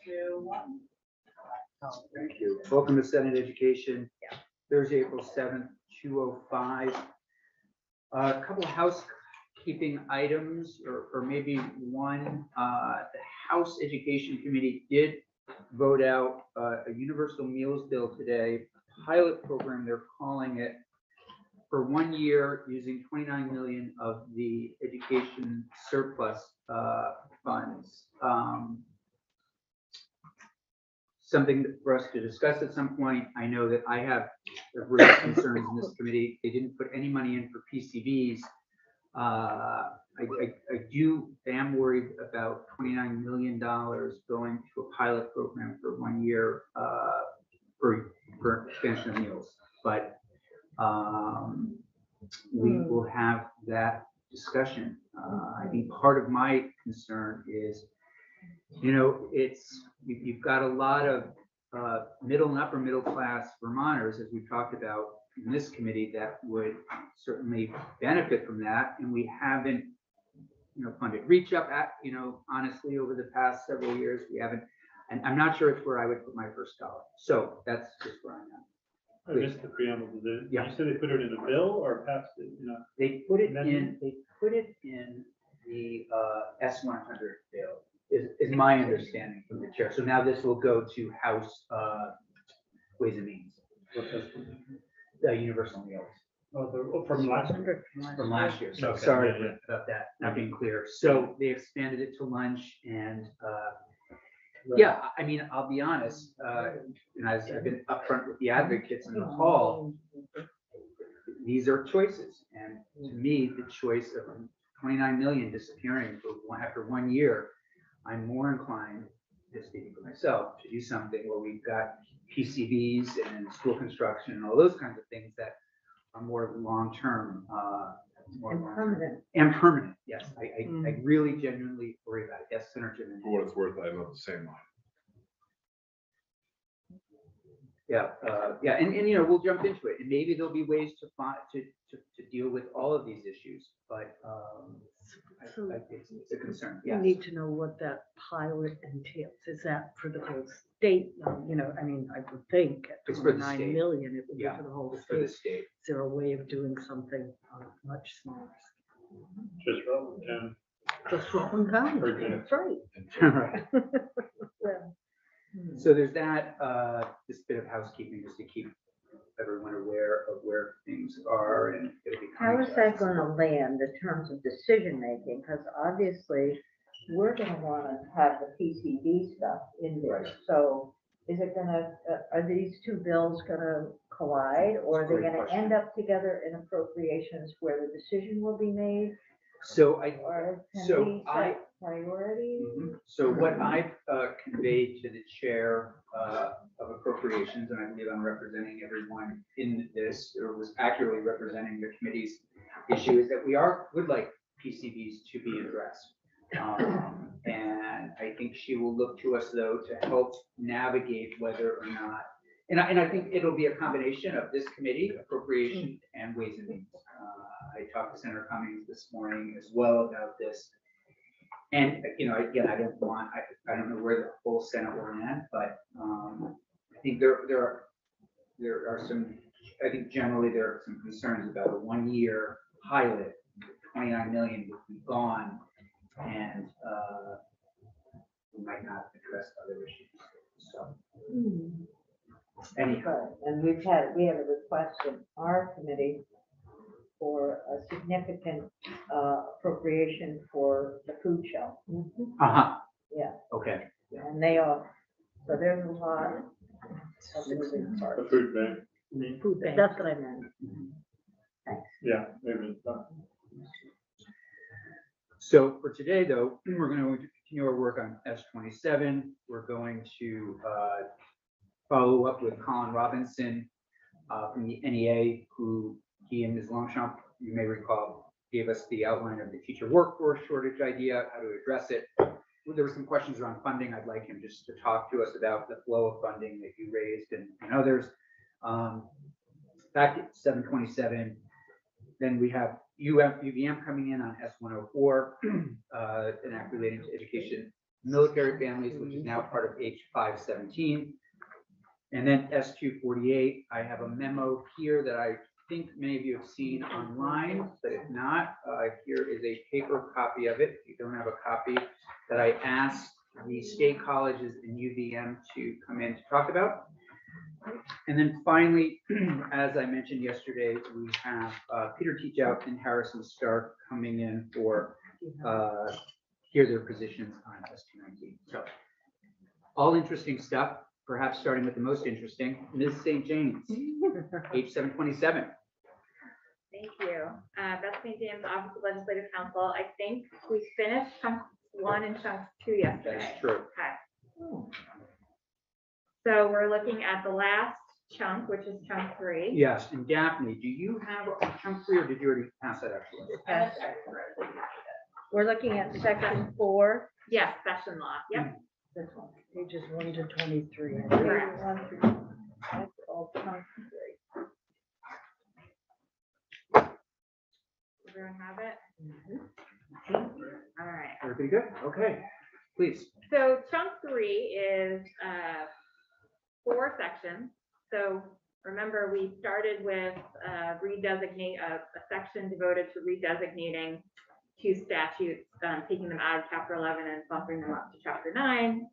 2, 1. Thank you. Welcome to Senate Education. Thursday, April 7th, 2:05. A couple of housekeeping items, or maybe one. The House Education Committee did vote out a universal meals bill today, pilot program, they're calling it, for 1 year using 29 million of the education surplus funds. Something for us to discuss at some point. I know that I have real concerns in this committee. They didn't put any money in for PCVs. I am worried about $29 million going to a pilot program for 1 year for expansion of meals. But we will have that discussion. I think part of my concern is, you've got a lot of middle and upper middle class Vermonters, as we've talked about in this committee, that would certainly benefit from that. And we haven't, funded Reach Up at, honestly, over the past several years, we haven't, and I'm not sure it's where I would put my first dollar. So that's just where I'm at. I missed the preamble. Yeah. You said they put it in a bill or passed it? They put it in the S100 bill, is my understanding from the chair. So now this will go to House Ways and Means. The universal meals. From last year. From last year. So Okay, sorry yeah. about that not being clear. So they expanded it to lunch, and yeah, I mean, I'll be honest, and I've been upfront with the advocates in the hall. These are choices, and to me, the choice of 29 million disappearing after 1 year, I'm more inclined, just speaking for myself, to do something where we've got PCBs and school construction and all those kinds of things that are more long-term, and permanent. Yes, I really genuinely worry about it. Yes, Senator Jim. For what it's worth, I'm of the same mind. Yeah, and we'll jump into it, and maybe there'll be ways to find to deal with all of these issues, but I think it's a concern. We Yes. need to know what that pilot entails. Is that for the whole state? I mean, I would think at It's for the 29 state. million, it would be Yeah, for the whole it's for the state. state. Is there a way of doing something on a much smaller scale? Just Rutland County. Just Rutland County, Very good. that's right. Right. Yeah. So there's that, this bit of housekeeping just to keep everyone aware of where things are, and it'll be How coming is to that us. going to land in terms of decision making? Because obviously, we're going to want to have the PCD stuff in there. Right. So is it going to, are these two bills going to collide, or are they Great going to question. end up together in appropriations where the decision will be made? So Or can So we I- set priorities? So what I've conveyed to the chair of appropriations, and I believe I'm representing everyone in this, or was accurately representing the committee's issue, is that we would like PCBs to be addressed. And I think she will look to us, though, to help navigate whether or not, and I think it'll be a combination of this committee, appropriation, and Ways and Means. I talked to Senator Cummings this morning as well about this. And, again, I don't know where the whole Senate will land, but I think there are some, I think generally there are some concerns about a 1 year pilot, 29 million would be gone, and we might not address other issues. So, anyhow. And we have a request in our committee for a significant appropriation for the food shelf. Yeah, Okay. and they are, so there's a lot of moving The parts. food bank. Food bank. That's what I meant. Yeah, maybe it's not. So for today, though, we're going to continue our work on S27. We're going to follow up with Colin Robinson from the NEA, who he and Ms. Longchamp, you may recall, gave us the outline of the teacher workforce shortage idea, how to address it. There were some questions around funding. I'd like him just to talk to us about the flow of funding that you raised and others. Back at 727, then we have UVM coming in on S104, an act relating to education military families, which is now part of H517. And then S248, I have a memo here that I think many of you have seen online, but if not, here is a paper copy of it. If you don't have a copy, that I asked the state colleges and UVM to come in to talk about. And then finally, as I mentioned yesterday, we have Peter Teachout and Harrison Stark coming in for hear their positions on S219. So all interesting stuff, perhaps starting with the most interesting, Ms. St. James, H727. Thank you. Beth St. James, Office of Legislative Counsel. I think we finished chunk 1 and chunk 2 yesterday. That's true. Okay. So we're looking at the last chunk, which is chunk 3. Yes, and Daphne, do you have a chunk 3 or did you already pass that out to us? We're looking at section 4. Yes, session law. Yep. This one. Pages 1 to 23. Correct. That's all chunk 3. Everyone have it? All right. Everybody good? Okay, please. So chunk 3 is 4 sections. So remember, we started with redesignate a section devoted to redesignating 2 statutes, taking them out of Chapter 11 and bumping them up to Chapter 9.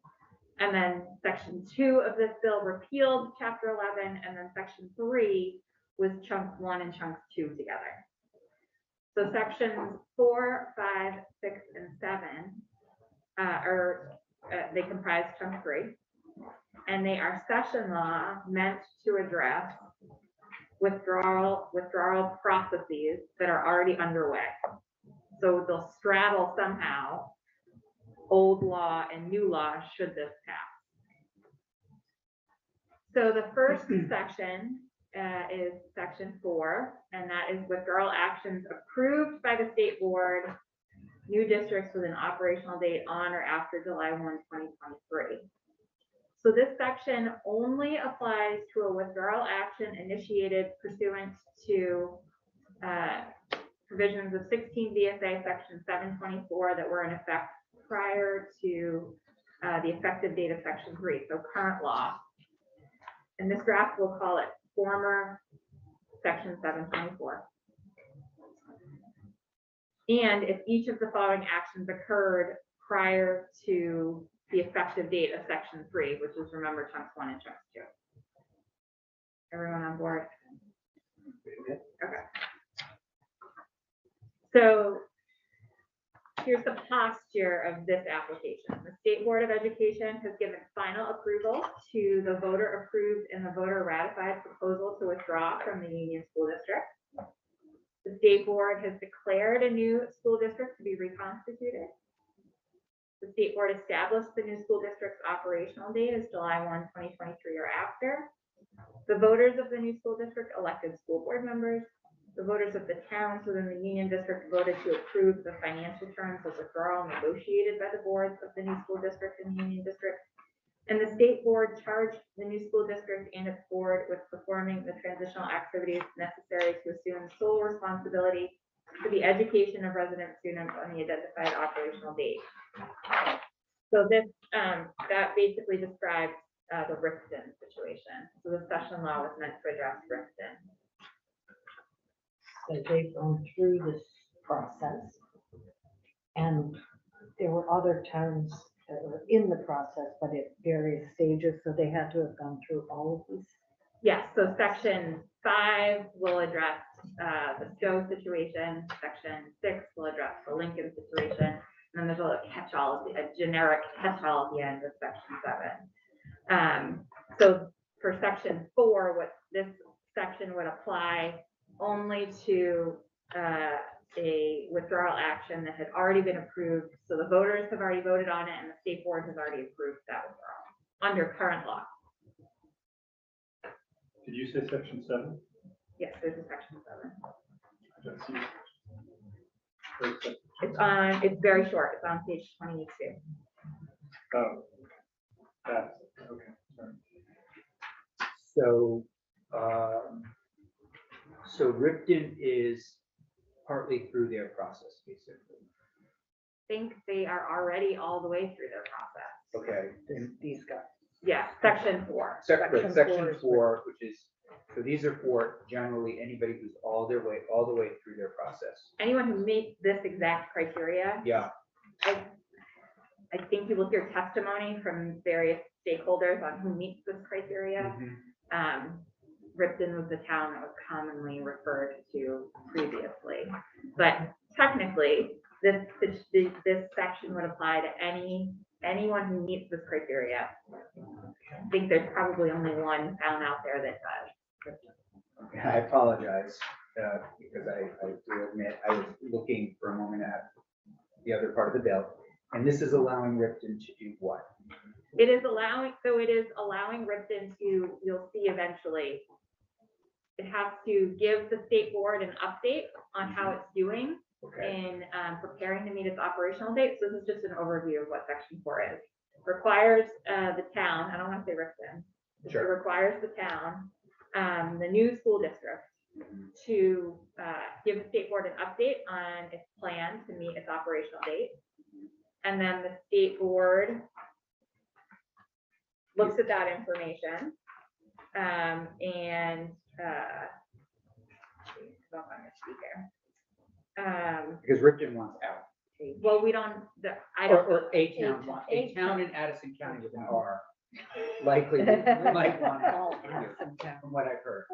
And then Section 2 of this bill repealed Chapter 11, and then Section 3 was chunk 1 and chunk 2 together. So sections 4, 5, 6, and 7 they comprise chunk 3, and they are session law meant to address withdrawal processes that are already underway. So they'll straddle somehow old law and new law should this pass. So the first section is section 4, and that is withdrawal actions approved by the state board, new districts with an operational date on or after July 1, 2023. So this section only applies to a withdrawal action initiated pursuant to provisions of 16 VSA section 724 that were in effect prior to the effective date of section 3, so current law. And this draft, we'll call it former section 724. And if each of the following actions occurred prior to the effective date of section 3, which is, remember, chunks 1 and chunks 2. Everyone on board? Okay. So here's the posture of this application. The State Board of Education has given final approval to the voter approved and the voter ratified proposal to withdraw from the Union School District. The State Board has declared a new school district to be reconstituted. The State Board established the new school district's operational date as July 1, 2023 or after. The voters of the new school district elected school board members. The voters of the towns within the Union District voted to approve the financial terms of withdrawal negotiated by the boards of the new school district and the Union District. And the State Board charged the new school district and its board with performing the transitional activities necessary to assume sole responsibility for the education of resident students on the identified operational date. So this, that basically describes the Riften situation. So the session law was meant to address Riften. So they've gone through this process, and there were other towns that were in the process, but at various stages, so they had to have gone through all of these. Yes, so section 5 will address the Stowe situation. Section 6 will address the Lincoln situation. And then there's a catch-all, a generic catch-all at the end of section 7. So for section 4, what this section would apply only to a withdrawal action that had already been approved. So the voters have already voted on it and the state board has already approved that withdrawal under current law. Did you say section 7? Yes, there's a section 7. I don't see it. It's very short. It's on page 22. Oh, that's, okay, sorry. So, so Riften is partly through their process, basically. think they are already all the way through their process. Okay. These guys. Yeah, section 4. Section Section four is 4, which is, so these are for generally anybody who's all the way through their process. Anyone who meets this exact criteria, Yeah, I think you will hear testimony from various stakeholders on who meets this criteria. mhm, Ripton was the town that was commonly referred to previously. But technically, this section would apply to anyone who meets this criteria. I think there's probably only one town out there that does. and I apologize, because I do admit, I was looking for a moment at the other part of the bill. And this is allowing Ripton to do what? It is allowing Ripton to, you'll see eventually, it has to give the state board an update on how it's doing Okay, in preparing to meet its operational date. So this is just an overview of what section 4 is. Requires the town, I don't want to say Ripton, it sure. requires the town, the new school district, to give the state board an update on its plan to meet its operational date. And then the state board looks at that information and Because Ripton wants out. well, we don't, I Or, don't, or a town wants, a town in Addison County with an R, likely, might want All out, Addison County. from what I've heard.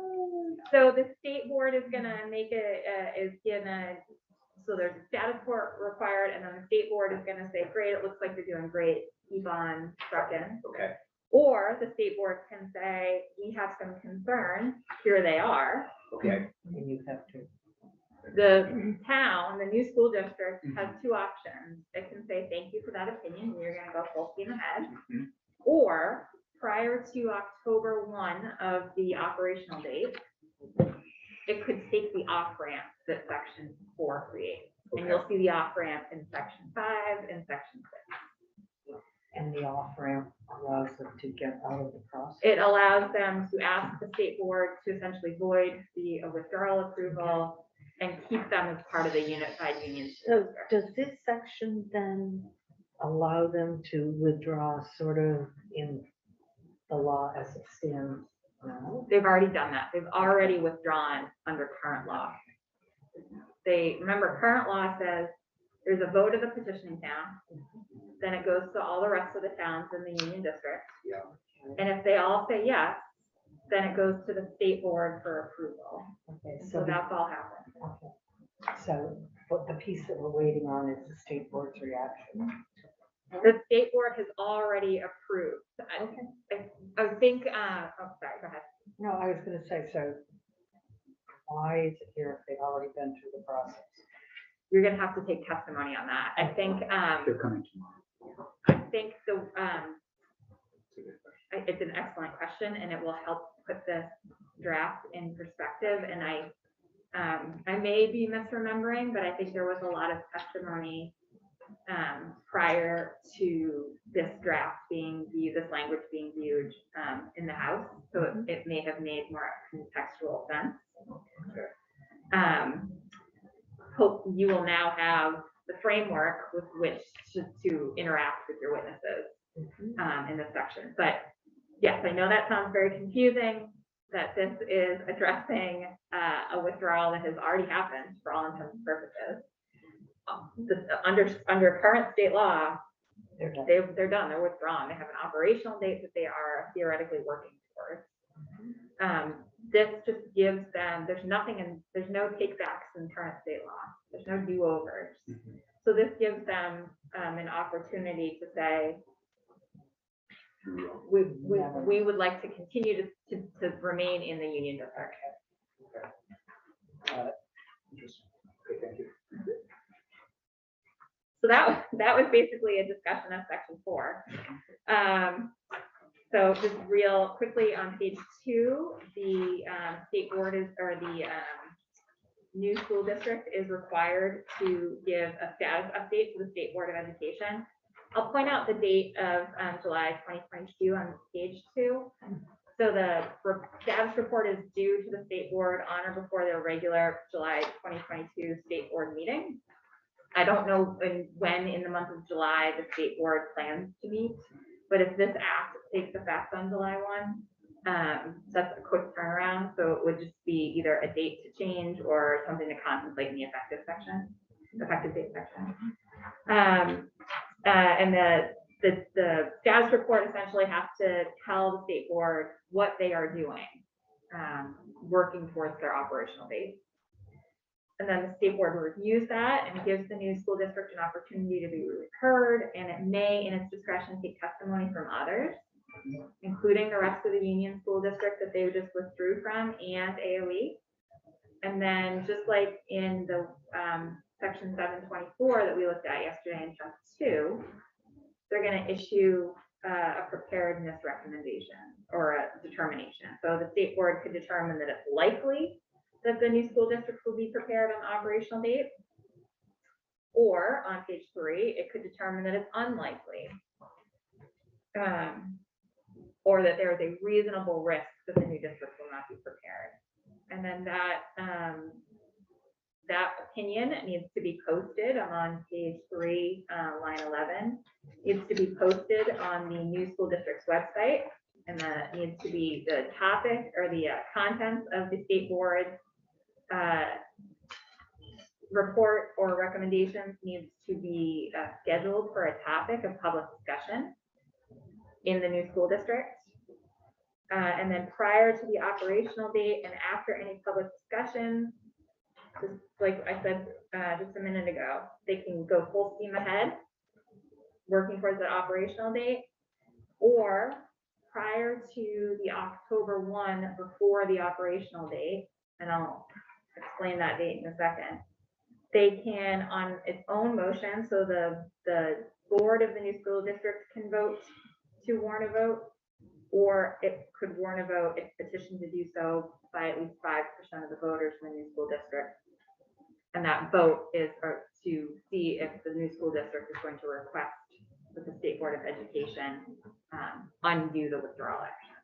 so the state board is gonna make so there's a status report required, and then the state board is gonna say, great, it looks like they're doing great, keep on trucking. Okay, Or the state board can say, we have some concerns, here they are. okay, And you have to. The town, the new school district has 2 options. It can say, thank you for that opinion, you're gonna go full steam ahead. mhm, Or prior to October 1 of the operational date, it could take the off ramp that section 4 creates. And you'll see the off ramp in section 5 and section 6. And the off-ramp allows them to get out of the process. It allows them to ask the state board to essentially void the withdrawal approval and keep them as part of the unified union. So does this section then allow them to withdraw sort of in the law as it stands now? They've already done that. They've already withdrawn under current law. Remember, current law says there's a vote of the petitioning town, then it goes to all the rest of the towns in the union district. yeah, And if they all say yes, then it goes to the state board for approval. Okay, So that's all happened. okay. So what the piece that we're waiting on is the state board's reaction. The state board has already approved. Okay. I think, oh, sorry, go ahead. No, I was gonna say, so why is it here if they've already been through the process? You're gonna have to take testimony on that. I think, they're coming tomorrow. I think the, It's a good question. it's an excellent question, and it will help put this draft in perspective. And I may be misremembering, but I think there was a lot of testimony prior to this draft being viewed, this language being viewed in the House. So it may have made more contextual sense. Okay. Hope you will now have the framework with which to interact with your witnesses in this section. But yes, I know that sounds very confusing, that this is addressing a withdrawal that has already happened for all intents and purposes. Under current state law, They're done. they're done, they're withdrawn. They have an operational date that they are theoretically working towards. This just gives them, there's no takebacks in current state law. There's no do-overs. Mhm. So this gives them an opportunity to say, we would like to continue to remain in the union district. Interesting. Okay, thank you. So that was basically a discussion of section 4. So just real quickly on page 2, the state board or the new school district is required to give a status update to the State Board of Education. I'll point out the date of July 2022 on page 2. So the status report is due to the state board on or before their regular July 2022 state board meeting. I don't know when in the month of July the state board plans to meet, but if this act takes effect on July 1, that's a quick turnaround, so it would just be either a date to change or something to contemplate in the effective date section. And the status report essentially has to tell the state board what they are doing, working towards their operational date. And then the state board reviews that and gives the new school district an opportunity to be heard, and it may, in its discretion, take testimony from others, including the rest of the Union School District that they just withdrew from and AOE. And then just like in the section 724 that we looked at yesterday in chunk 2, they're going to issue a preparedness recommendation or a determination. So the state board could determine that it's likely that the new school district will be prepared on operational date. Or on page 3, it could determine that it's unlikely. Or that there is a reasonable risk that the new district will not be prepared. And then that opinion needs to be posted. I'm on page 3, line 11. Needs to be posted on the new school district's website, and that needs to be the topic or the contents of the state board report or recommendations needs to be scheduled for a topic of public discussion in the new school district. And then prior to the operational date and after any public discussion, just like I said just a minute ago, they can go full steam ahead, working towards the operational date, or prior to the October 1 before the operational date, and I'll explain that date in a second, they can, on its own motion, so the board of the new school district can vote to warn a vote, or it could warn a vote if petitioned to do so by at least 5% of the voters in the new school district. And that vote is to see if the new school district is going to request that the State Board of Education undo the withdrawal action.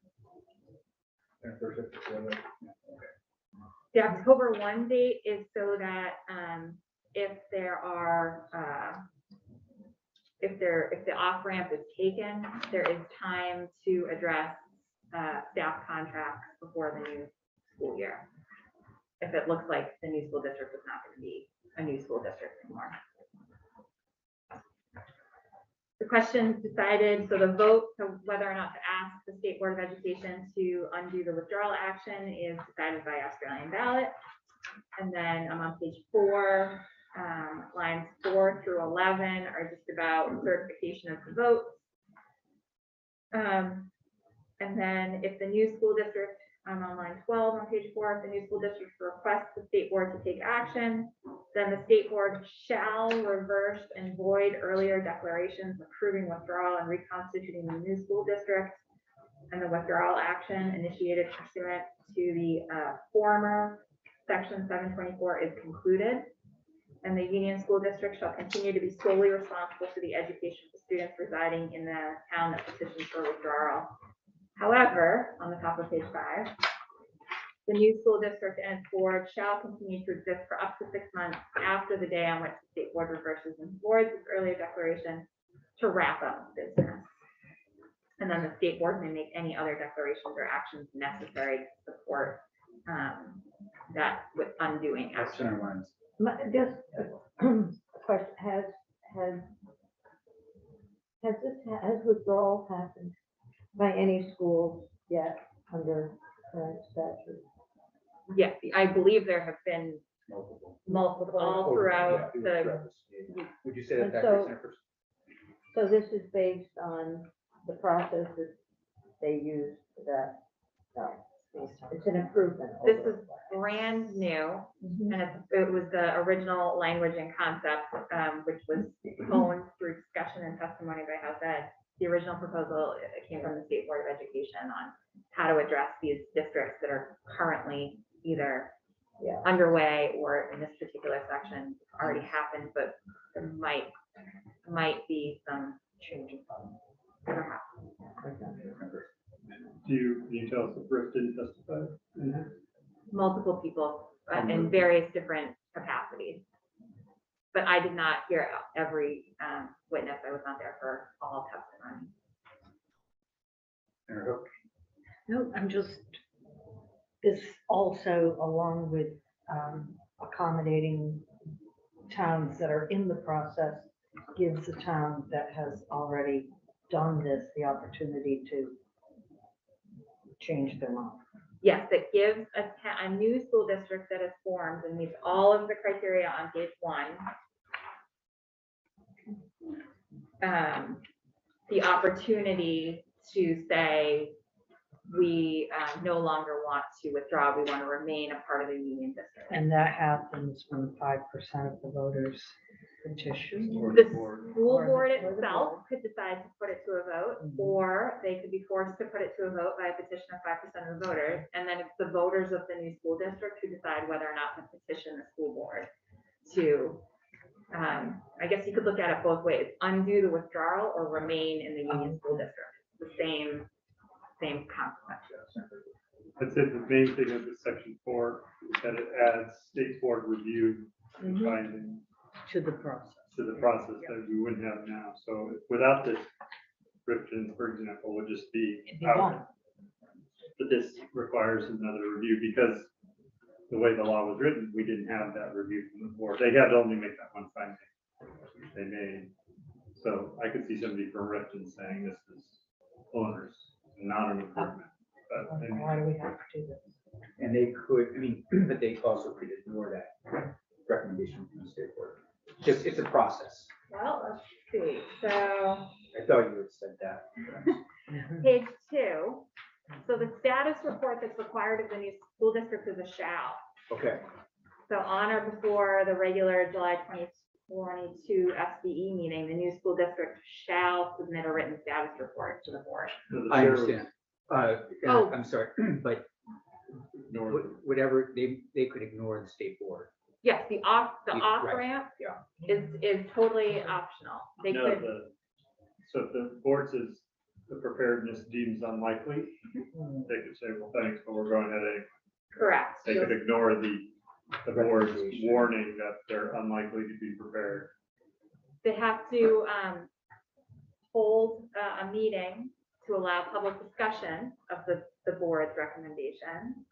The October 1 date is so that if there are if the off ramp is taken, there is time to address staff contracts before the new school year. If it looks like the new school district is not going to be a new school district anymore. The question decided, so the vote to whether or not to ask the State Board of Education to undo the withdrawal action is decided by Australian ballot. And then I'm on page 4, lines 4 through 11 are just about certification of the vote. And then if the new school district, I'm on line 12 on page 4, if the new school district requests the state board to take action, then the state board shall reverse and void earlier declarations approving withdrawal and reconstituting the new school district, and the withdrawal action initiated pursuant to the former section 724 is concluded, and the Union School District shall continue to be solely responsible for the education of students residing in the town that petitions for withdrawal. However, on the top of page 5, the new school district and its board shall continue to exist for up to 6 months after the day on which the state board reverses and voids its earlier declaration to wrap up business. And then the state board may make any other declarations or actions necessary to support that with undoing action. Just a question, has withdrawal happened by any schools yet under current statute? Yes, I believe there have been multiple all throughout the. Would you say that And that's so- 100%? So this is based on the process that they use for that? No, it's an improvement. This over- is brand new, Mhm. and it was the original language and concept, which was honed through discussion and testimony by House Ed. The original proposal came from the State Board of Education on how to address these districts that are currently either Yeah. underway or in this particular section already happened, but there might be some changes. Perhaps. Can you tell us if Rick didn't testify? Multiple people in various different capacities. but I did not hear every witness. I was not there for all testimony. No, I'm just, this also along with accommodating towns that are in the process, gives a town that has already done this the opportunity to change their mind. Yes, it gives a new school district that is formed and meets all of the criteria on page 1, the opportunity to say, we no longer want to withdraw, we want to remain a part of the union district. And that happens when 5% of the voters petition. The board. school Or the- board or the itself board. could decide to put it to a vote, Mhm. or they could be forced to put it to a vote by a petition of 5% of the voters. And then it's the voters of the new school district who decide whether or not to petition the school board to, I guess you could look at it both ways, undo the withdrawal or remain in the union school district. The same concept. I'd say the main thing of this section 4 is that it adds state board review Mhm. finding To the process. to the process that we wouldn't have now. So without this, Ripton, for example, would just be It'd be out. done. But this requires another review because the way the law was written, we didn't have that review from the board. They had to only make that one finding they made. So I could see somebody from Ripton saying this is onerous, not an improvement. But I mean, Why do we have to do this? And they could, but they also could ignore that recommendation from the state board. Just, it's a process. Well, let's see, so I thought you had said that. page 2, so the status report that's required of the new school district is a shall. Okay, So on or before the regular July 2022 SBE meeting, the new school district shall submit a written status report to the board. so the I chair was- understand. Oh. I'm sorry, but whatever, they could ignore the state board. Yes, the off Right, ramp yeah. is totally optional. They No, could, so if the board says the preparedness deems unlikely, Mm. they could say, well, thanks, but we're going ahead anyway. correct. They could ignore the board's Recommendation. warning that they're unlikely to be prepared. They have to hold a meeting to allow public discussion of the board's recommendation.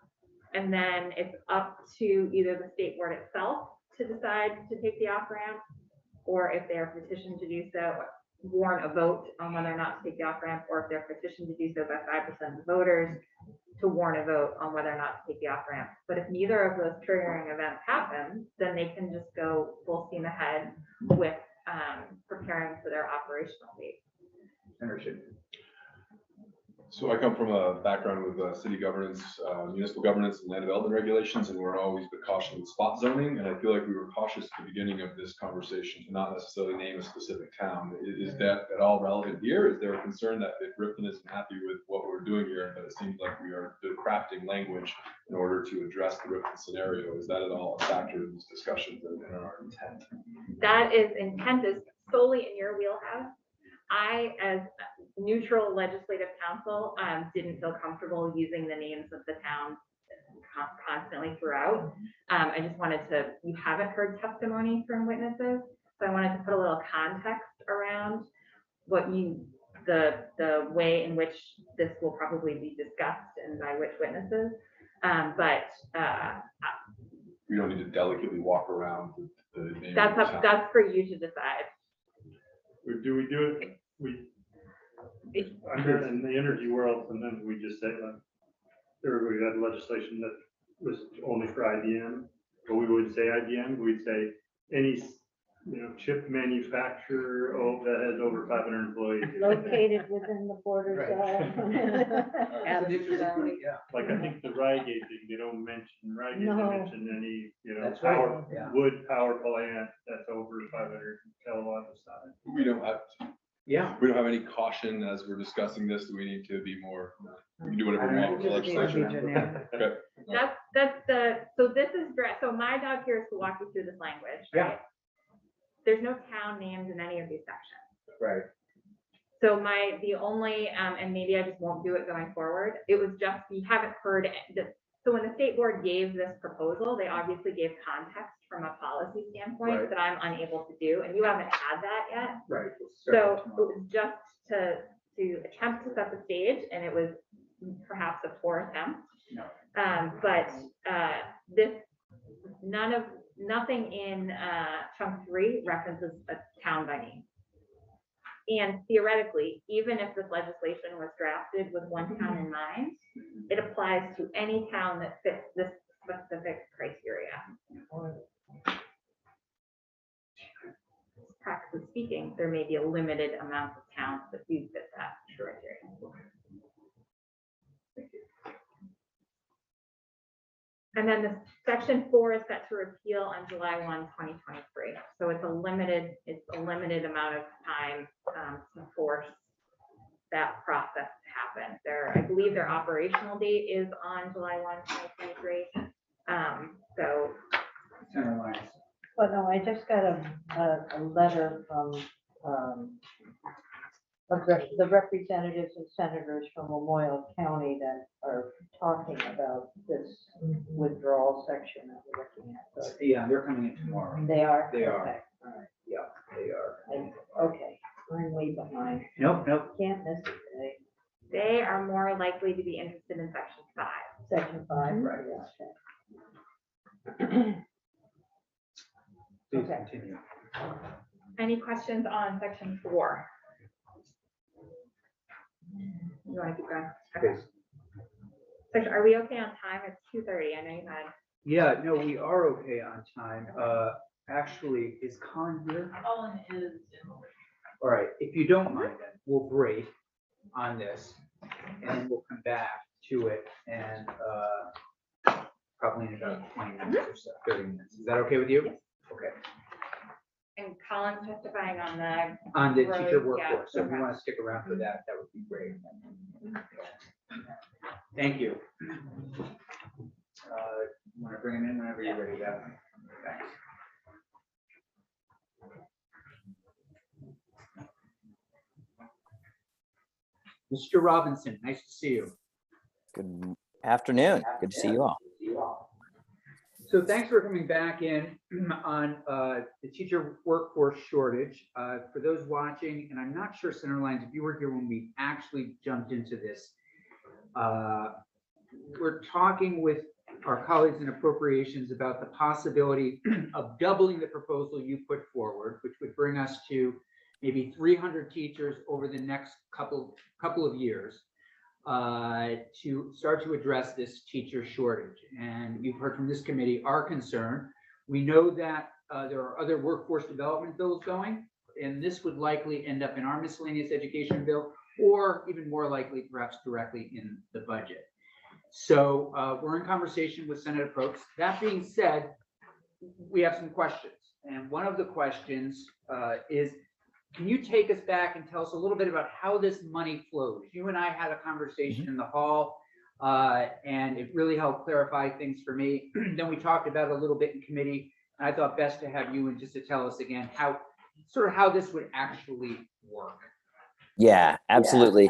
And then it's up to either the state board itself to decide to take the off ramp, or if they're petitioned to do so, warn a vote on whether or not to take the off ramp, or if they're petitioned to do so by 5% of the voters, to warn a vote on whether or not to take the off ramp. But if neither of those triggering events happen, then they can just go full steam ahead with preparing for their operational date. Understood. So I come from a background with city governance, municipal governance and land development regulations, and we're always been cautious with spot zoning. And I feel like we were cautious at the beginning of this conversation to not necessarily name a specific town. Is that at all relevant here? Is there a concern that if Ripon isn't happy with what we're doing here, but it seems like we are crafting language in order to address the Ripon scenario? Is that at all a factor in these discussions and in our intent? That is intent is solely in your wheelhouse. I, as neutral legislative counsel, didn't feel comfortable using the names of the towns constantly throughout. I just wanted to, you haven't heard testimony from witnesses, so I wanted to put a little context around what the way in which this will probably be discussed and by which witnesses. But We don't need to delicately walk around with the name of the town. that's for you to decide. Do we do it, I'm here in the energy world, sometimes we just say, like, everybody had legislation that was only for IBM, but we wouldn't say IBM, we'd say any, chip manufacturer, that has over 500 employees. Located within the borders of. That's an interesting point, yeah. Like, I think the Rygate thing, they don't mention Rygate, No. they mention any, That's right, power, yeah. wood power plant that's over 500 kilowatts of size. We don't have, Yeah. we don't have any caution as we're discussing this. Do we need to be more, we can do whatever we want with the Just be legislation? generic. Okay. So this is, so my job here is to walk you through this language, Yeah. right? There's no town names in any of these sections. Right. So the only, and maybe I just won't do it going forward, it was just, we haven't heard, So when the state board gave this proposal, they obviously gave context from a policy standpoint Right. that I'm unable to do, and you haven't had that yet. Right. So it was just to attempt to set the stage, and it was perhaps a poor attempt. No. But this, nothing in chunk 3 references a town by name. And theoretically, even if this legislation was drafted with one town in mind, it applies to any town that fits this specific criteria. Practically speaking, there may be a limited amount of towns that do fit that criteria. And then the section 4 is set to repeal on July 1, 2023. So it's a limited amount of time to force that process to happen. I believe their operational date is on July 1, 2023. So Center lines. Well, no, I just got a letter from the representatives and senators from Memorial County that are talking about this withdrawal section that we're looking at. So Yeah, they're coming in tomorrow. they are? They are. Okay, all right. Yeah, they are. Okay, I'm way behind. Nope. Can't miss it today. they are more likely to be interested in section 5. Section 5. Right. Yeah, okay. Please Okay. continue. Any questions on section 4? You want to keep going? Okay. Please. So are we okay on time? It's 2:30. I know you had. Yeah, no, we are okay on time. Actually, is Colin here? Colin is. All right, if you don't mind, then we'll break on this and then we'll come back to it and probably in about 20 minutes or so, 30 minutes. Is that okay with you? Yes. Okay. And Colin's testifying on the. On the Road, teacher yeah, workforce, so if you okay. want to stick around for that, that would be great. Thank you. Want to bring him in whenever you're ready, yeah. Thanks. Mr. Robinson, nice to see you. Good afternoon. Good to see you all. So thanks for coming back in on the teacher workforce shortage. For those watching, and I'm not sure, Centerlines, if you were here when we actually jumped into this, we're talking with our colleagues in appropriations about the possibility of doubling the proposal you put forward, which would bring us to maybe 300 teachers over the next couple of years to start to address this teacher shortage. And you've heard from this committee our concern. We know that there are other workforce development bills going, and this would likely end up in our miscellaneous education bill, or even more likely, perhaps directly in the budget. So we're in conversation with Senator Probst. That being said, we have some questions. And one of the questions is, can you take us back and tell us a little bit about how this money flows? You and I had a conversation in the hall, and it really helped clarify things for me. Then we talked about it a little bit in committee, and I thought best to have you and just to tell us again how this would actually work. Yeah, absolutely.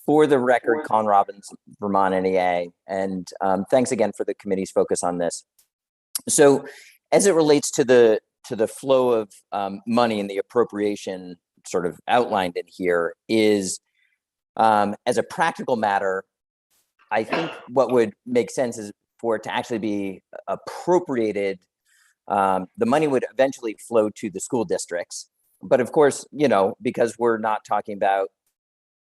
For the record, Colin Robbins, Vermont NEA, and thanks again for the committee's focus on this. So as it relates to the flow of money and the appropriation sort of outlined in here is, as a practical matter, I think what would make sense is for it to actually be appropriated. The money would eventually flow to the school districts. But of course, because we're not talking about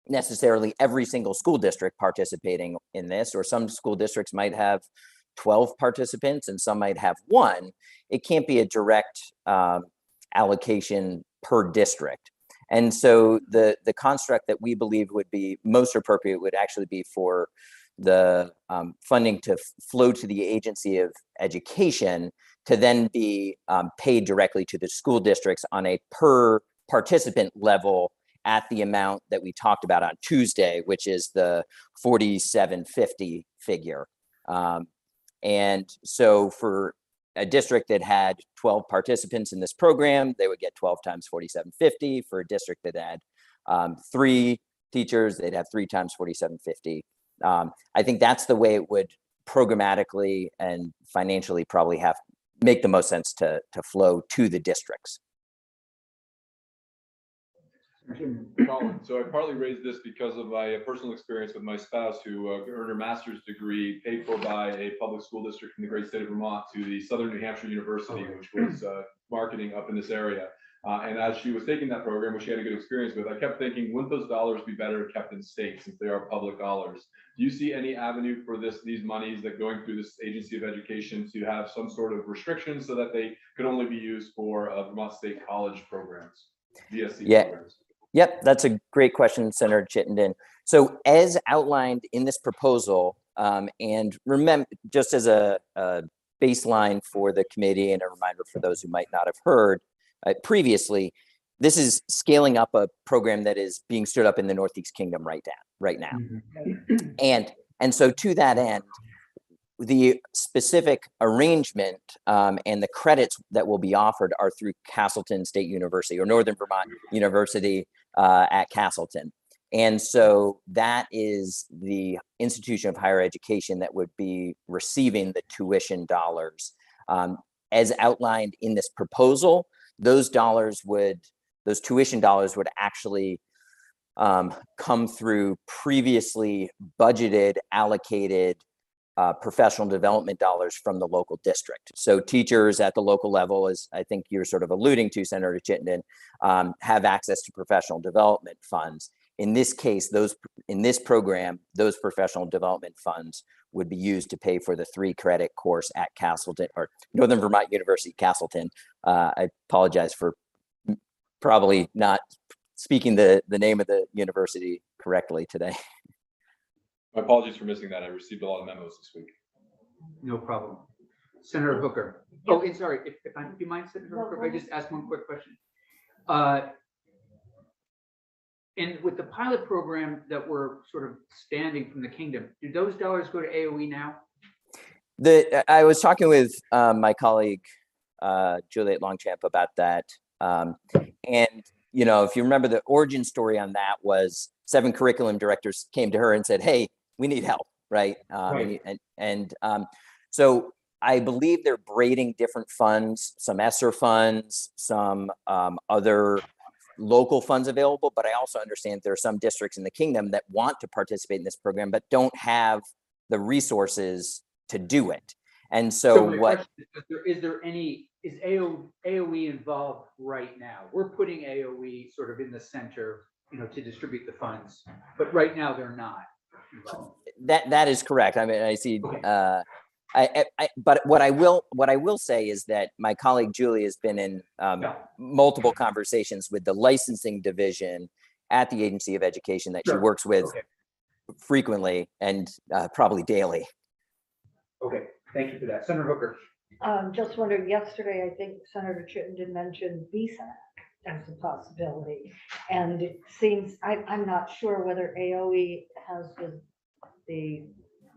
necessarily every single school district participating in this, or some school districts might have 12 participants and some might have 1, it can't be a direct allocation per district. And so the construct that we believe would be most appropriate would actually be for the funding to flow to the Agency of Education to then be paid directly to the school districts on a per participant level at the amount that we talked about on Tuesday, which is the $47.50 figure. And so for a district that had 12 participants in this program, they would get 12 times $47.50. For a district that had 3 teachers, they'd have 3 times $47.50. I think that's the way it would programmatically and financially probably make the most sense to flow to the districts. Colin, so I partly raised this because of my personal experience with my spouse who earned her master's degree paid for by a public school district in the great state of Vermont to the Southern New Hampshire University, which was marketing up in this area. And as she was taking that program, which she had a good experience with, I kept thinking, wouldn't those dollars be better kept in state since they are public dollars? Do you see any avenue for these monies that going through this agency of education to have some sort of restrictions so that they could only be used for Vermont State College programs, VSC programs? Yep, that's a great question, Senator Chittenden. So as outlined in this proposal, and remember, just as a baseline for the committee and a reminder for those who might not have heard previously, this is scaling up a program that is being stood up in the Northeast Kingdom right now. And so to that end, the specific arrangement and the credits that will be offered are through Castleton State University or Northern Vermont University at Castleton. And so that is the institution of higher education that would be receiving the tuition dollars. As outlined in this proposal, those tuition dollars would actually come through previously budgeted, allocated professional development dollars from the local district. So teachers at the local level, as I think you're sort of alluding to, Senator Chittenden, have access to professional development funds. In this case, in this program, those professional development funds would be used to pay for the 3-credit course at Castleton or Northern Vermont University, Castleton. I apologize for probably not speaking the name of the university correctly today. My apologies for missing that. I received a lot of memos this week. No problem. Senator Hooker. Oh, and sorry, if do you mind, Senator Hooker, if I just ask one quick question? And with the pilot program that we're sort of standing from the kingdom, do those dollars go to AOE now? I was talking with my colleague, Juliet Longchamp, about that. And, you know, if you remember, the origin story on that was 7 curriculum directors came to her and said, hey, we need help, right? Right. So I believe they're braiding different funds, some ESSER funds, some other local funds available, but I also understand there are some districts in the kingdom that want to participate in this program, but don't have the resources to do it. And so what is AOE involved right now? We're putting AOE sort of in the center, you know, to distribute the funds, but right now they're not involved. That is correct. I mean, I see. Okay. But what I will say is that my colleague Julie has been in multiple conversations with the licensing division at the Agency of Education that she works with frequently and probably daily. Okay, thank you for that. Senator Hooker. Just wondering, yesterday, I think Senator Chittenden mentioned VSAC as a possibility. And it seems, I'm not sure whether AOE has the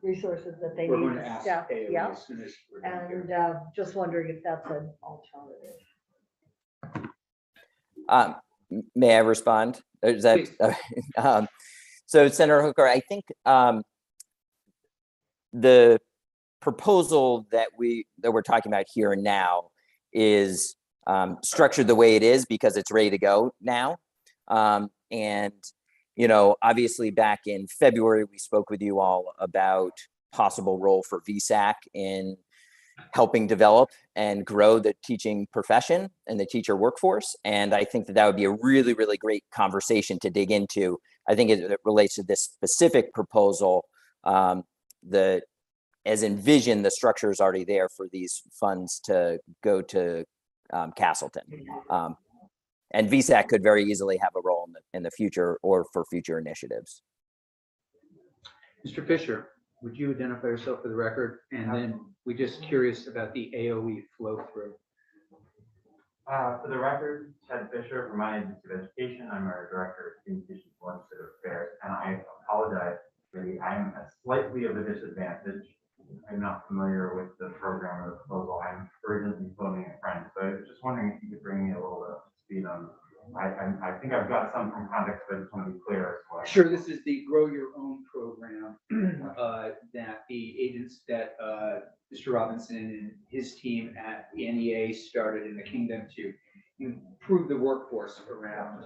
resources that they We're need. going to ask AOE Yeah. as soon as we're done here. And just wondering if that's an alternative. May I respond? Is that, so Senator Hooker, I think the proposal that we're talking about here and now is structured the way it is because it's ready to go now. And, you know, obviously back in February, we spoke with you all about possible role for VSAC in helping develop and grow the teaching profession and the teacher workforce. And I think that would be a really, really great conversation to dig into. I think it relates to this specific proposal. As envisioned, the structure is already there for these funds to go to Castleton. And VSAC could very easily have a role in the future or for future initiatives. Mr. Fisher, would you identify yourself for the record? And then we're just curious about the AOE flow through. For the record, Ted Fisher from my Agency of Education. I'm our Director of Communications and Legislative Affairs, and I apologize. Really, I'm at slightly of a disadvantage. I'm not familiar with the program or the proposal. I'm originally phoning a friend, so I was just wondering if you could bring me a little bit up to speed on. I think I've got some from context, but I just want to be clear as well. Sure, this is the Grow Your Own own program that the agents that Mr. Robinson and his team at the NEA started in the kingdom to improve the workforce around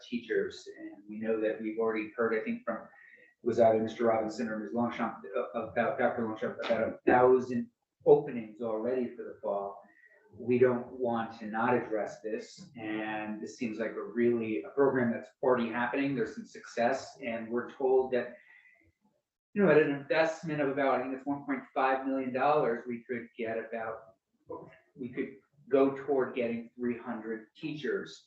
teachers. And we know that we've already heard, I think, from was either Mr. Robinson or Ms. Longchamp about Dr. Longchamp about 1,000 openings already for the fall. We don't want to not address this, and this seems like a program that's already happening. There's some success, and we're told that, you know, at an investment of about, I think it's $1.5 million, we could go toward getting 300 teachers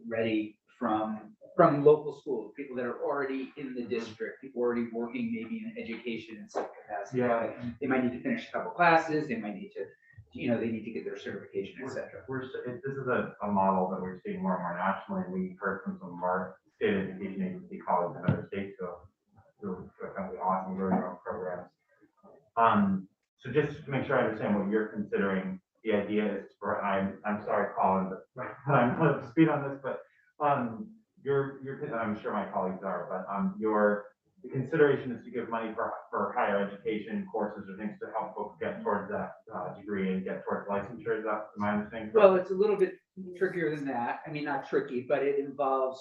ready from local schools, people that are already in the district, people already working maybe in education in some capacity. Yeah. They might need to finish a couple classes, they might need to, they need to get their certification, et cetera. This is a model that we're seeing more and more nationally. We heard from some of our state education agency colleagues in other states who are kind of awesome growing their own programs. So just to make sure I understand what you're considering, the idea is for, I'm sorry, Colin, but I'm not up to speed on this, but I'm sure my colleagues are, but the consideration is to give money for higher education courses or things to help folks get towards that degree and get towards licensure. Is that my understanding? Well, it's a little bit trickier than that. I mean, not tricky, but it involves,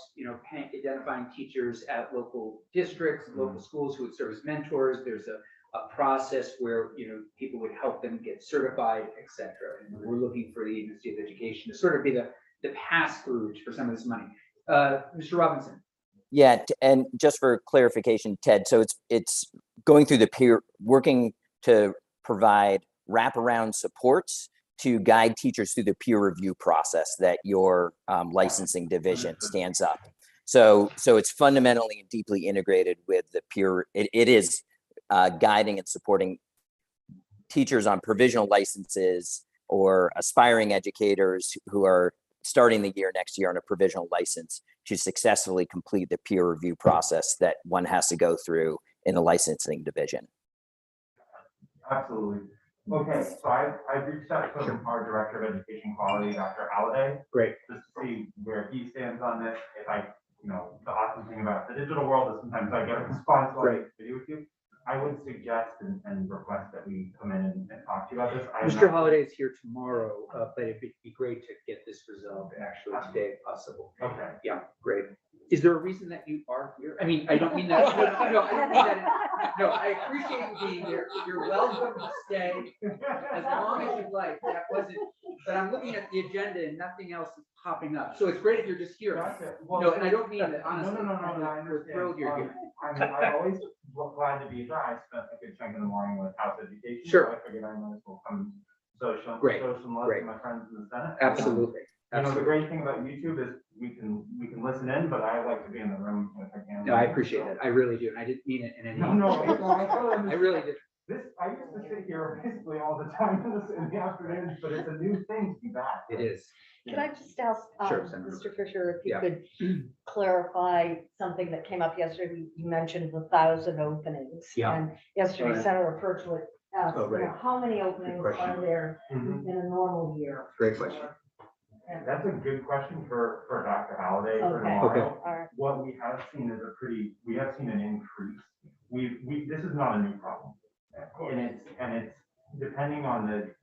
identifying teachers at local districts, local schools who would serve as mentors. There's a process where, people would help them get certified, et cetera. And we're looking for the Agency of Education to sort of be the pass-through for some of this money. Mr. Robinson. Yeah, and just for clarification, Ted, so it's going through working to provide wraparound supports to guide teachers through the peer review process that your licensing division stands up. So it's fundamentally and deeply integrated with the peer. It is guiding and supporting teachers on provisional licenses or aspiring educators who are starting the year next year on a provisional license to successfully complete the peer review process that one has to go through in the licensing division. Absolutely. Okay, so I've reached out to our Director of Education Quality, Dr. Halliday. Great. Just to see where he stands on this. If the awesome thing about the digital world is sometimes I get a response on this video with you. I would suggest and request that we come in and talk to you about this. Mr. Holliday is here tomorrow, but it'd be great to get this resolved actually today if possible. Okay. Yeah, great. Is there a reason that you are here? I mean, I don't mean that. No, I don't mean that. No, I appreciate you being here. You're welcome to stay as long as you'd like. That wasn't, but I'm looking at the agenda and nothing else is popping up. So it's great if you're just here. Well, No, and I don't mean that, honestly. No, I We're understand. thrilled you're here. I'm always glad to be here. I spent a good chunk of the morning with House Education. Sure. So I figured I might as well come show Great. some love Great. to my friends in the Senate. Absolutely. The great thing about YouTube is we can listen in, but I like to be in the room if I can. No, I appreciate that. I really do. And I didn't mean it in any. No, I really did. I used to sit here basically all the time in the afternoons, but it's a new thing to be back. It is. Can I just ask, Sure, Senator. Mr. Fisher, if you Yeah. could clarify something that came up yesterday? You mentioned the 1,000 openings. Yeah. And yesterday Right. Senator Perchlet asked, Oh, right. how many openings question. are there Mhm. in a normal year? Great question. That's a good question for Dr. Halliday for Okay. tomorrow. Okay. All right. What we have seen is we have seen an increase. This is not a new problem. And it's depending on the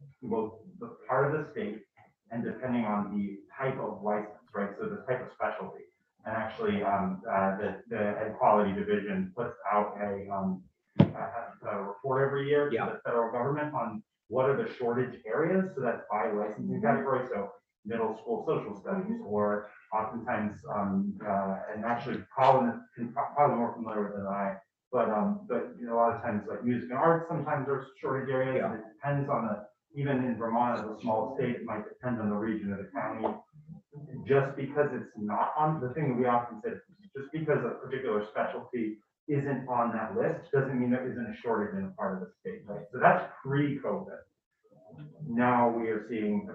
part of the state and depending on the type of license, right? So the type of specialty. And actually, the Ed Quality Division puts out a report every year to the federal government on what are the shortage areas. So that's by licensing category. So middle school social studies, or oftentimes, and actually Colin is probably more familiar with it than I, but a lot of times like music and arts, sometimes there's shortage areas. And it depends on even in Vermont as a small state, it might depend on the region or the county. Just because it's not on the thing we often say, just because a particular specialty isn't on that list, doesn't mean there isn't a shortage in a part of the state, right? So that's pre-COVID. Now we are seeing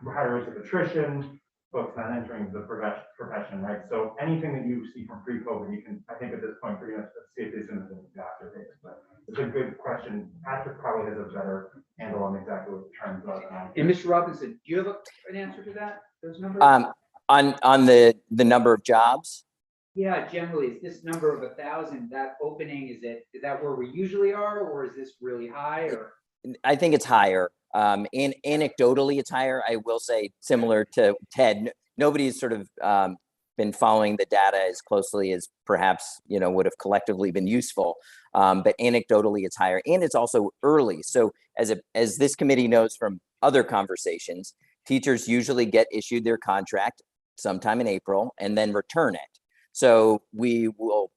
higher rates of attrition, folks not entering the profession, right? So anything that you see from pre-COVID, you can, I think at this point, pretty much safely assume it's exacerbated. But it's a good question. Patrick probably has a better handle on exactly what the trends are than I do. And Mr. Robinson, do you have an answer to that? Those numbers? On the number of jobs? Yeah, generally, is this number of 1,000, that opening, is that where we usually are, or is this really high, or? I think it's higher. Anecdotally, it's higher. I will say, similar to Ted, nobody's sort of been following the data as closely as perhaps would have collectively been useful. But anecdotally, it's higher, and it's also early. So as this committee knows from other conversations, teachers usually get issued their contract sometime in April and then return it. So we will,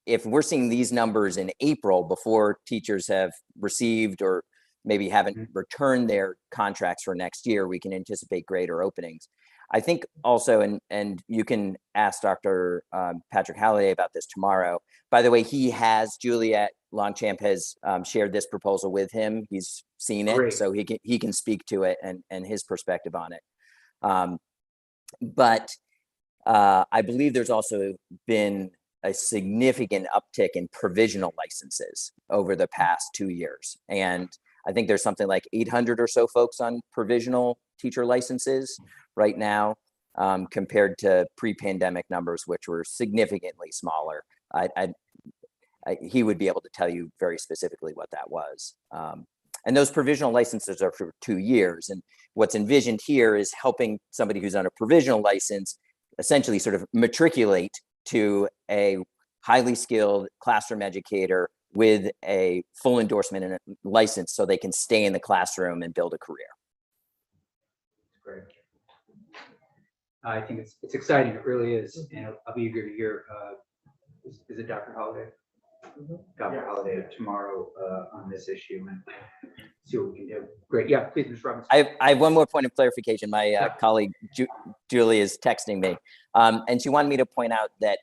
if we're seeing these numbers in April before teachers have received or maybe haven't returned their contracts for next year, we can anticipate greater openings. I think also, and you can ask Dr. Patrick Halliday about this tomorrow. By the way, Juliet Longchamp has shared this proposal with him. He's seen it, Great. so he can speak to it and his perspective on it. But I believe there's also been a significant uptick in provisional licenses over the past 2 years. And I think there's something like 800 or so folks on provisional teacher licenses right now, compared to pre-pandemic numbers, which were significantly smaller. He would be able to tell you very specifically what that was. And those provisional licenses are for 2 years. And what's envisioned here is helping somebody who's on a provisional license essentially sort of matriculate to a highly skilled classroom educator with a full endorsement and a license so they can stay in the classroom and build a career. Great. I think it's exciting. It really is. And I'll be eager to hear, is it Dr. Holliday? Dr. Holliday tomorrow on this issue and see what we can do. Great. Yeah, please, Ms. Robinson. I have one more point of clarification. My colleague Julie is texting me, and she wanted me to point out that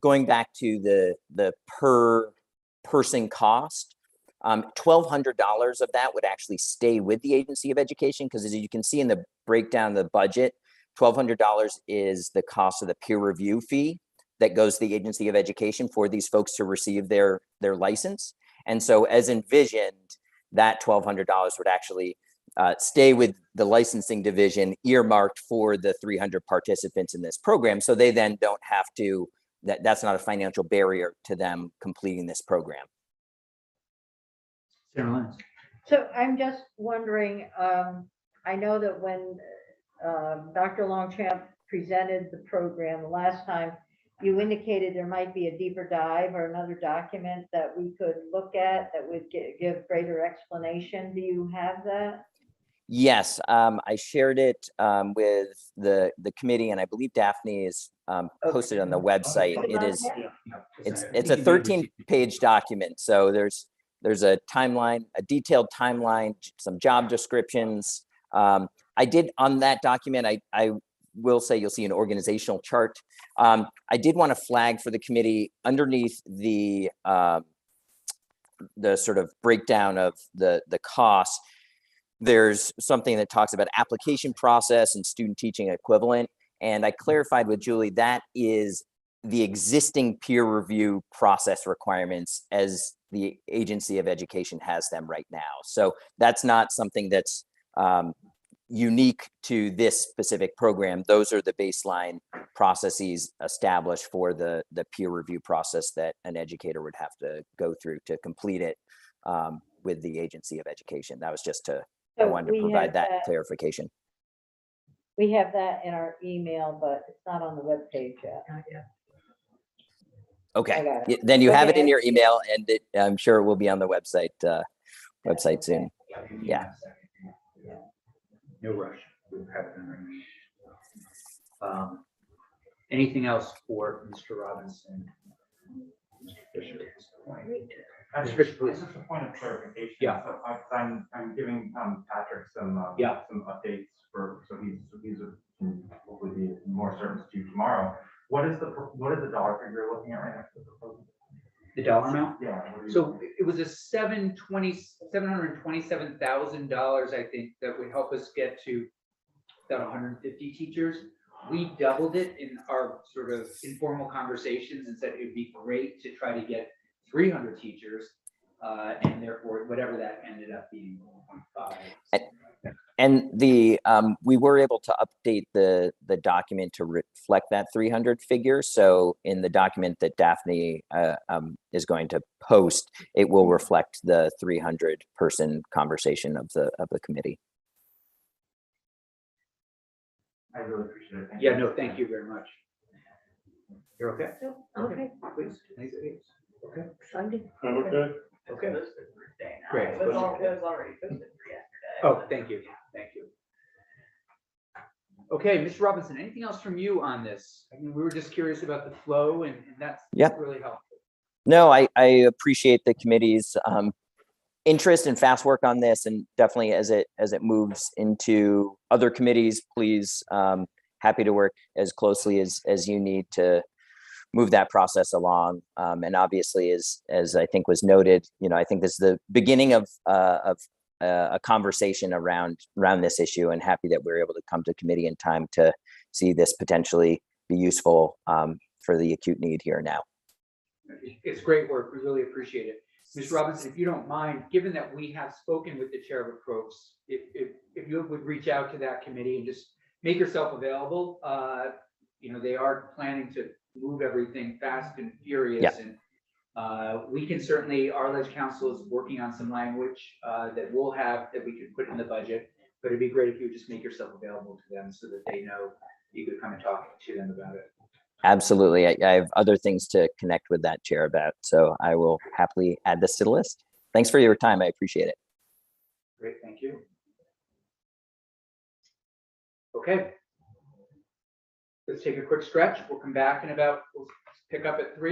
going back to the per person cost, $1,200 of that would actually stay with the Agency of Education, because as you can see in the breakdown of the budget, $1,200 is the cost of the peer review fee that goes to the Agency of Education for these folks to receive their license. And so as envisioned, that $1,200 would actually stay with the licensing division, earmarked for the 300 participants in this program. So they then don't have to, that's not a financial barrier to them completing this program. Sarah Lenz. So I'm just wondering, I know that when Dr. Longchamp presented the program the last time, you indicated there might be a deeper dive or another document that we could look at that would give greater explanation. Do you have that? Yes, I shared it with the committee, and I believe Daphne is posted on the website. It is, it's a 13-page document. So there's a timeline, a detailed timeline, some job descriptions. I did on that document, I will say you'll see an organizational chart. I did want to flag for the committee underneath the sort of breakdown of the costs. There's something that talks about application process and student teaching equivalent. And I clarified with Julie, that is the existing peer review process requirements as the Agency of Education has them right now. So that's not something that's unique to this specific program. Those are the baseline processes established for the peer review process that an educator would have to go through to complete it with the Agency of Education. That was just to, I wanted to provide that clarification. We have that in our email, but it's not on the webpage yet. Not yet. Okay, then you have it in your email, and I'm sure it will be on the website soon. Yeah. No rush. We'll have it in our anything else for Mr. Robinson? Mr. Fisher at this point. Mr. Fisher, please. Just a point of clarification. Yeah. So I'm giving Patrick some updates so he's can hopefully be more certain to tomorrow. What is the dollar figure you're looking at right next to the proposal? The dollar amount? Yeah. So it was a $727,000, I think, that would help us get to about 150 teachers. We doubled it in our sort of informal conversations and said it would be great to try to get 300 teachers. and therefore, whatever that ended up being, 1.5. And we were able to update the document to reflect that 300 figure. So in the document that Daphne is going to post, it will reflect the 300 person conversation of the committee. I really appreciate it. Thank Yeah, you. no, thank you very much. You're okay? Okay, Please, please, please. Okay, exciting. Okay, okay. Now. Great. It was already posted for yesterday. Oh, thank you, thank you. Okay, Mr. Robinson, anything else from you on this? I mean, we were just curious about the flow and that's Yep. really helpful. No, I appreciate the committee's interest and fast work on this, and definitely as it moves into other committees, please, happy to work as closely as you need to move that process along. And obviously, as I think was noted, I think this is the beginning of a conversation around this issue, and happy that we're able to come to committee in time to see this potentially be useful for the acute need here now. It's great work. We really appreciate it. Ms. Robinson, if you don't mind, given that we have spoken with the chair of approps, if you would reach out to that committee and just make yourself available. They are planning to move everything fast and furious. Yeah. And we can certainly, our ledge council is working on some language that we'll have that we could put in the budget. But it'd be great if you would just make yourself available to them so that they know you could come and talk to them about it. Absolutely. I have other things to connect with that chair about, so I will happily add this to the list. Thanks for your time. I appreciate it. Great, thank you. Okay. Let's take a quick stretch. We'll come back in we'll pick up at 3.